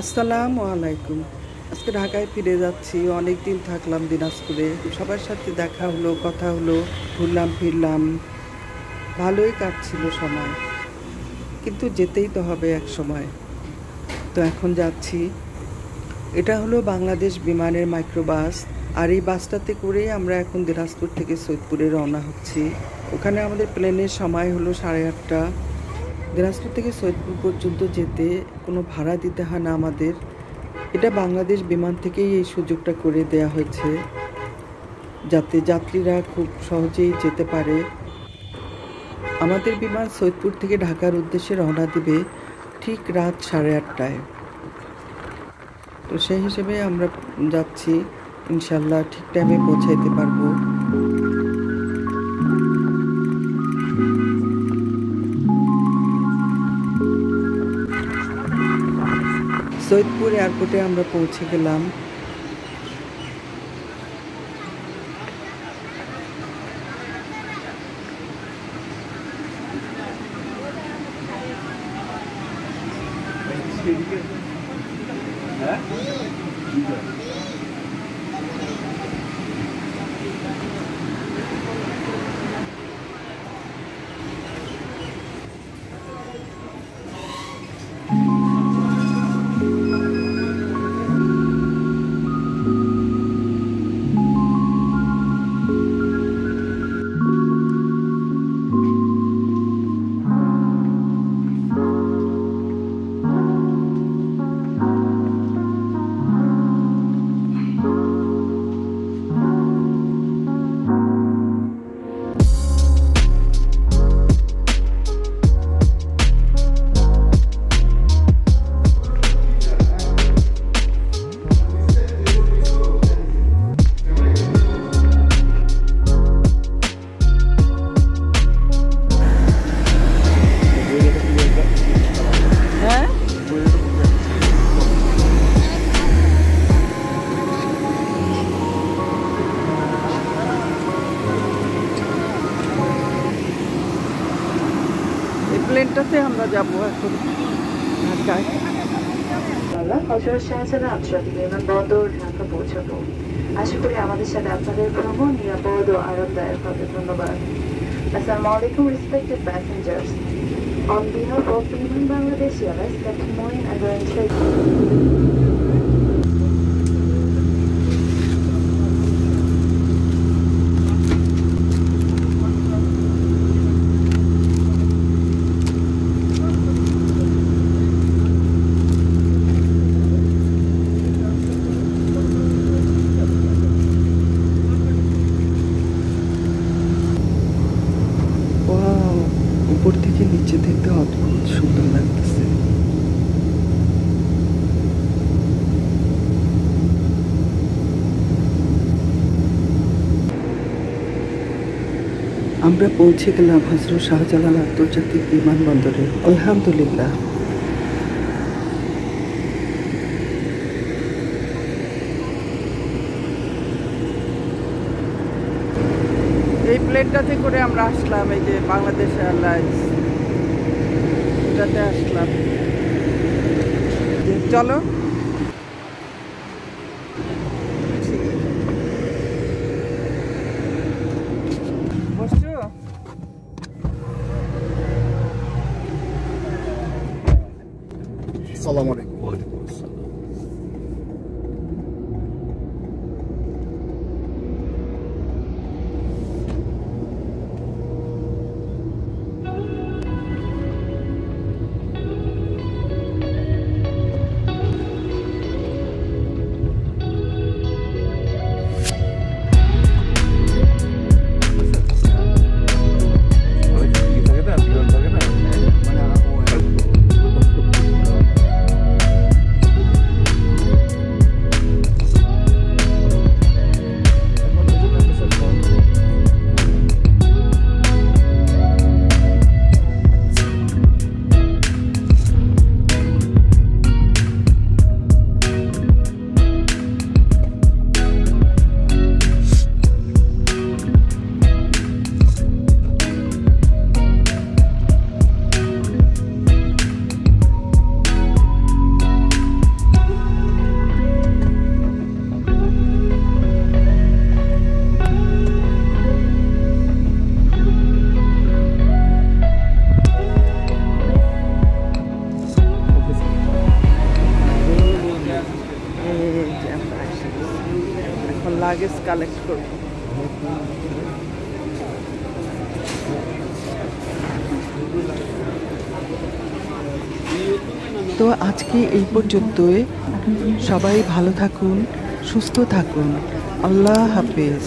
আসসালামু আলাইকুম। আজকে ঢাকায় ফিরে যাচ্ছি। অনেক দিন থাকলাম দিনাজপুরে। সবার সাথে দেখা হলো, কথা হলো, ঘুরলাম ফিরলাম, ভালোই কাটছিল সময়। কিন্তু যেতেই তো হবে এক সময়। তো এখন যাচ্ছি। এটা হলো বাংলাদেশ বিমানের মাইক্রোবাস। আর এই বাসটাতে করেই আমরা এখন দিনাজপুর থেকে সৈয়দপুরে রওনা হচ্ছি। ওখানে আমাদের প্লেনের সময় হলো 8:30। দিনাজপুর থেকে সৈয়দপুর পর্যন্ত যেতে কোনো ভাড়া দিতে হয় না আমাদের। এটা বাংলাদেশ বিমান থেকেই এই সুযোগটা করে দেয়া হয়েছে, যাতে যাত্রীরা খুব সহজেই যেতে পারে। আমাদের বিমান সৈয়দপুর থেকে ঢাকার উদ্দেশ্যে রওনা দেবে ঠিক রাত 8:30টায়। তো সেই হিসেবে আমরা যাচ্ছি, ইনশাল্লাহ ঠিক টাইমে পৌঁছাইতে পারবো। সৈয়দপুর এয়ারপোর্টে আমরা পৌঁছে গেলাম। প্লেনটাতে আমরা যাবো এখন ঢাকায়। হযরত শাহজালাল আন্তর্জাতিক বিমানবন্দর ঢাকা পৌঁছাবো। আশা করি আমাদের সাথে আপনাদের ভ্রমণ নিরাপদ ও আরামদায়ক হবে। ধন্যবাদ। Assalamu alaikum respected passengers. On behalf of Biman Bangladesh Airlines, Captain Moin and উপর থেকে নিচে দেখতে অদ্ভুত সুন্দর লাগতেছে। আমরা পৌঁছে গেলাম হযরত শাহজালাল আন্তর্জাতিক বিমানবন্দরে। আলহামদুলিল্লাহ। এই প্লেনটাতে করে আমরা আসলাম, এই যে বাংলাদেশ এয়ারলাইন্স, এটাতে আসলাম। চলো বসছো? আসসালামু আলাইকুম। লাগেজ কালেক্ট করব। তো আজকে এই পর্যন্তই। সবাই ভালো থাকুন, সুস্থ থাকুন। আল্লাহ হাফেজ।